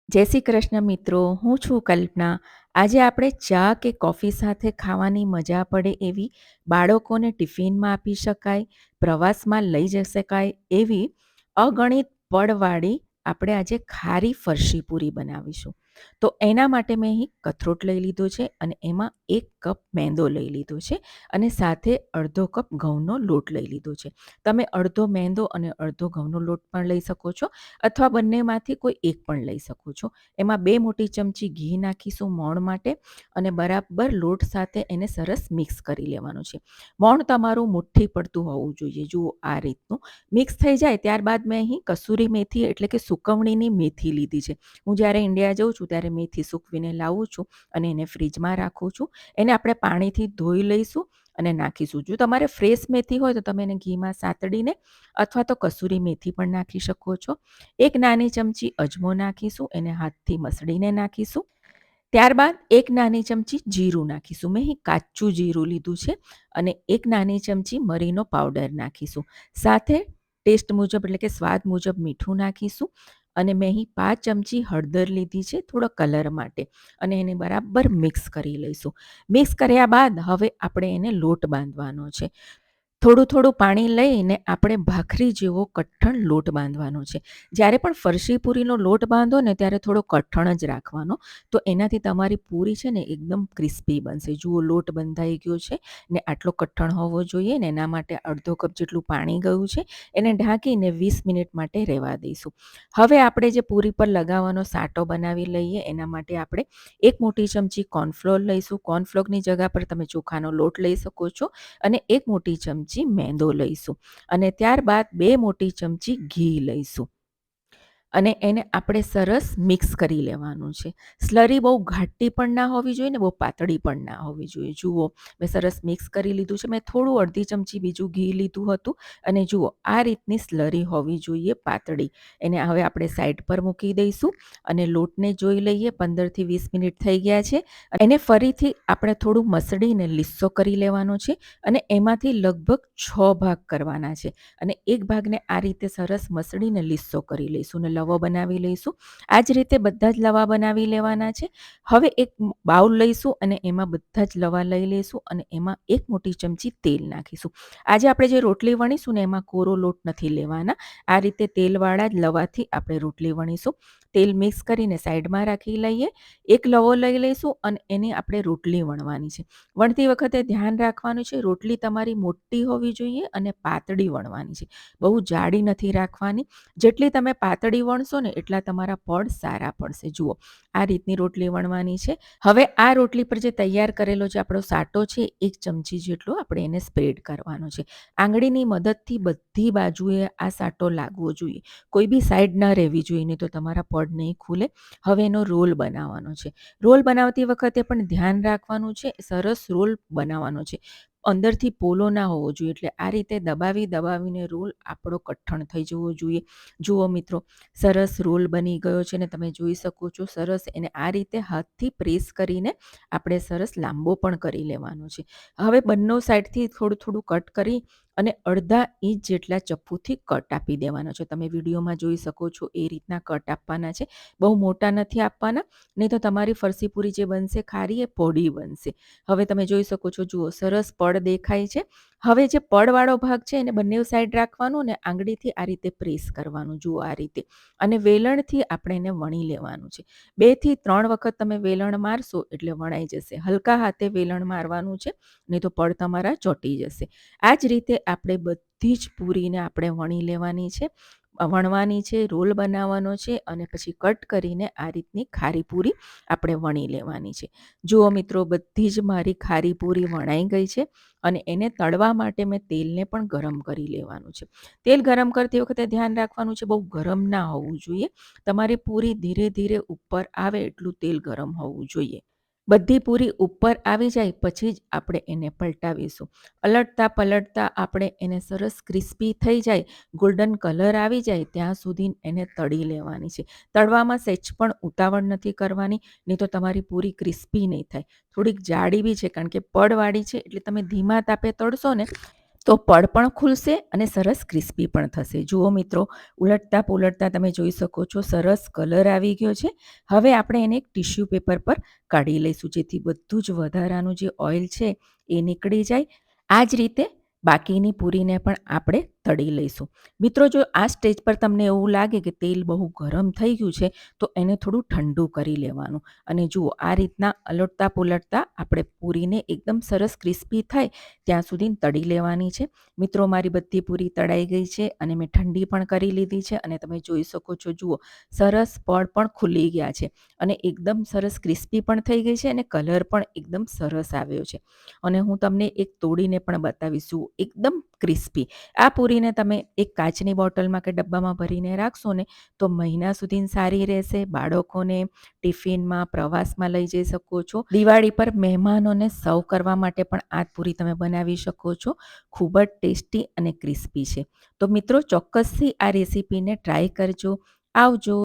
જય શ્રી કૃષ્ણ મિત્રો, હું છું કલ્પના. આજે આપણે ચા કે કોફી સાથે ખાવાની મજા પડે એવી, બાળકોને ટિફિનમાં આપી શકાય, પ્રવાસમાં લઈ જઈ શકાય એવી અગણિત પડવાળી આપણે આજે ખારી ફરસી પૂરી બનાવીશું. તો એના માટે મેં અહીં કથરોટ લઈ લીધો છે અને એમાં 1 કપ મેંદો લઈ લીધો છે અને સાથે અડધો કપ ઘઉંનો લોટ લઈ લીધો છે. તમે અડધો મેંદો અને અડધો ઘઉંનો લોટ પણ લઈ શકો છો અથવા બંનેમાંથી કોઈ એક પણ લઈ શકો છો. એમાં 2 મોટી ચમચી ઘી નાખીશું મોણ માટે અને બરાબર લોટ સાથે એને સરસ મિક્સ કરી લેવાનું છે. મોણ તમારું મુઠ્ઠી પડતું હોવું જોઈએ. જુઓ આ રીતનું મિક્સ થઈ જાય ત્યારબાદ મેં અહીં કસૂરી મેથી એટલે કે સુકવણીની મેથી લીધી છે. હું જ્યારે ઇન્ડિયા જાઉં છું ત્યારે મેથી સૂકવીને લાવું છું અને એને ફ્રીજમાં રાખું છું. એને આપણે પાણીથી ધોઈ લઈશું અને નાખીશું. જો તમારે ફ્રેશ મેથી હોય તો તમે એને ઘીમાં સાતડીને અથવા તો કસૂરી મેથી પણ નાખી શકો છો. 1 નાની ચમચી અજમો નાખીશું, એને હાથથી મસળીને નાખીશું. ત્યારબાદ 1 નાની ચમચી જીરું નાખીશું. મેં અહીં કાચું જીરું લીધું છે અને 1 નાની ચમચી મરીનો પાવડર નાખીશું. સાથે ટેસ્ટ મુજબ એટલે કે સ્વાદ મુજબ મીઠું નાખીશું અને મેં અહીં 5 ચમચી હળદર લીધી છે થોડો કલર માટે અને એને બરાબર મિક્સ કરી લઈશું. મિક્સ કર્યા બાદ હવે આપણે એને લોટ બાંધવાનો છે. થોડું થોડું પાણી લઈને આપણે ભાખરી જેવો કઠણ લોટ બાંધવાનો છે. જ્યારે પણ ફરસી પૂરીનો લોટ બાંધો ને ત્યારે થોડો કઠણ જ રાખવાનો, તો એનાથી તમારી પૂરી છે ને એકદમ ક્રિસ્પી બનશે. જુઓ લોટ બંધાઈ ગયો છે ને આટલો કઠણ હોવો જોઈએ ને એના માટે અડધો કપ જેટલું પાણી ગયું છે. એને ઢાંકીને 20 મિનિટ માટે રહેવા દઈશું. હવે આપણે જે પૂરી પર લગાવવાનો સાટો બનાવી લઈએ. એના માટે આપણે 1 મોટી ચમચી કોર્નફ્લોર લઈશું. કોર્નફ્લોરની જગ્યા પર તમે ચોખાનો લોટ લઈ શકો છો અને 1 મોટી ચમચી મેંદો લઈશું અને ત્યારબાદ 2 મોટી ચમચી ઘી લઈશું અને એને આપણે સરસ મિક્સ કરી લેવાનું છે. સ્લરી બહુ ઘાટી પણ ના હોવી જોઈએ ને બહુ પાતળી પણ ના હોવી જોઈએ. જુઓ મેં સરસ મિક્સ કરી લીધું છે. મેં થોડું અડધી ચમચી બીજું ઘી લીધું હતું અને જુઓ આ રીતની સ્લરી હોવી જોઈએ પાતળી. એને હવે આપણે સાઈડ પર મૂકી દઈશું અને લોટને જોઈ લઈએ. 15થી 20 મિનિટ થઈ ગયા છે. એને ફરીથી આપણે થોડું મસળીને લીસ્સો કરી લેવાનો છે અને એમાંથી લગભગ 6 ભાગ કરવાના છે અને એક ભાગને આ રીતે સરસ મસળીને લીસ્સો કરી લઈશું અને લવો બનાવી લઈશું. આ જ રીતે બધા જ લવા બનાવી લેવાના છે. હવે એક બાઉલ લઈશું અને એમાં બધા જ લવા લઈ લઈશું અને એમાં 1 મોટી ચમચી તેલ નાખીશું. આજે આપણે જે રોટલી વણીશું ને એમાં કોરો લોટ નથી લેવાના. આ રીતે તેલવાળા જ લવાથી આપણે રોટલી વણીશું. તેલ મિક્સ કરીને સાઈડમાં રાખી લઈએ. એક લવો લઈ લઈશું અને એને આપણે રોટલી વણવાની છે. વણતી વખતે ધ્યાન રાખવાનું છે રોટલી તમારી મોટી હોવી જોઈએ અને પાતળી વણવાની છે. બહુ જાડી નથી રાખવાની. જેટલી તમે પાતળી વણશો ને એટલા તમારા પડ સારા પડશે. જુઓ આ રીતની રોટલી વણવાની છે. હવે આ રોટલી પર જે તૈયાર કરેલો જે આપણો સાટો છે 1 ચમચી જેટલો આપણે એને સ્પ્રેડ કરવાનો છે. આંગળીની મદદથી બધી બાજુએ આ સાટો લાગવો જોઈએ. કોઈ બી સાઈડ ન રહેવી જોઈએ નહીં તો તમારા પડ નહીં ખુલે. હવે એનો રોલ બનાવવાનો છે. રોલ બનાવતી વખતે પણ ધ્યાન રાખવાનું છે. સરસ રોલ બનાવવાનો છે. અંદરથી પોલો ના હોવો જોઈએ. એટલે આ રીતે દબાવીને રોલ આપણો કઠણ થઈ જવો જોઈએ. જુઓ મિત્રો સરસ રોલ બની ગયો છે ને તમે જોઈ શકો છો. સરસ એને આ રીતે હાથથી પ્રેસ કરીને આપણે સરસ લાંબો પણ કરી લેવાનો છે. હવે બંને સાઈડથી થોડું થોડું કટ કરી અને અડધા ઇંચ જેટલા ચપ્પુથી કટ આપી દેવાનો છે. તમે વિડીયોમાં જોઈ શકો છો એ રીતના કટ આપવાના છે. બહુ મોટા નથી આપવાના, નહીં તો તમારી ફરસી પૂરી જે બનશે ખારી એ પોડી બનશે. હવે તમે જોઈ શકો છો. જુઓ સરસ પડ દેખાય છે. હવે જે પડવાળો ભાગ છે એને બંને સાઈડ રાખવાનું ને આંગળીથી આ રીતે પ્રેસ કરવાનું. જુઓ આ રીતે અને વેલણથી આપણે એને વણી લેવાનું છે. 2 થી 3 વખત તમે વેલણ મારશો એટલે વણાઈ જશે. હલકા હાથે વેલણ મારવાનું છે નહીં તો પડ તમારા ચોંટી જશે. આ જ રીતે આપણે બધી જ પૂરીને આપણે વણી લેવાની છે, રોલ બનાવવાનો છે અને પછી કટ કરીને આ રીતની ખારી પૂરી આપણે વણી લેવાની છે. જુઓ મિત્રો બધી જ મારી ખારી પૂરી વણાઈ ગઈ છે અને એને તળવા માટે મેં તેલને પણ ગરમ કરી લેવાનું છે. તેલ ગરમ કરતી વખતે ધ્યાન રાખવાનું છે બહુ ગરમ ના હોવું જોઈએ. તમારી પૂરી ધીરે ધીરે ઉપર આવે એટલું તેલ ગરમ હોવું જોઈએ. બધી પૂરી ઉપર આવી જાય પછી જ આપણે એને પલટાવીશું. પલટતા આપણે એને સરસ ક્રિસ્પી થઈ જાય, ગોલ્ડન કલર આવી જાય ત્યાં સુધી એને તળી લેવાની છે. તળવામાં સહેજ પણ ઉતાવળ નથી કરવાની, નહીં તો તમારી પૂરી ક્રિસ્પી નહીં થાય. થોડીક જાડી બી છે કારણ કે પડવાળી છે એટલે તમે ધીમા તાપે તળશો ને તો પડ પણ ખુલશે અને સરસ ક્રિસ્પી પણ થશે. જુઓ મિત્રો, ઉલટતા પુલટતા તમે જોઈ શકો છો સરસ કલર આવી ગયો છે. હવે આપણે એને એક ટિશ્યુ પેપર પર કાઢી લઈશું, જેથી બધું જ વધારાનું જે ઓઇલ છે એ નીકળી જાય. આ જ રીતે બાકીની પૂરીને પણ આપણે તળી લઈશું. મિત્રો, જો આ સ્ટેજ પર તમને એવું લાગે કે તેલ બહુ ગરમ થઈ ગયું છે, તો એને થોડું ઠંડુ કરી લેવાનું. અને જુઓ, આ રીતના અલટતા પુલટતા આપણે પૂરીને એકદમ સરસ ક્રિસ્પી થાય ત્યાં સુધી તળી લેવાની છે. મિત્રો, મારી બધી પૂરી તળાઈ ગઈ છે અને મેં ઠંડી પણ કરી લીધી છે અને તમે જોઈ શકો છો, જુઓ સરસ પડ પણ ખુલી ગયા છે અને એકદમ સરસ ક્રિસ્પી પણ થઈ ગઈ છે અને કલર પણ એકદમ સરસ આવ્યો છે. અને હું તમને એક તોડીને પણ બતાવીશું, એકદમ ક્રિસ્પી. આ પૂરીને તમે એક કાચની બોટલમાં કે ડબ્બામાં ભરીને રાખશો ને તો મહિના સુધી સારી રહેશે. બાળકોને ટિફિનમાં, પ્રવાસમાં લઈ જઈ શકો છો. દિવાળી પર મહેમાનોને સર્વ કરવા માટે પણ આ પૂરી તમે બનાવી શકો છો. ખૂબ જ ટેસ્ટી અને ક્રિસ્પી છે. તો મિત્રો, ચોક્કસથી આ રેસીપીને ટ્રાય કરજો. આવજો.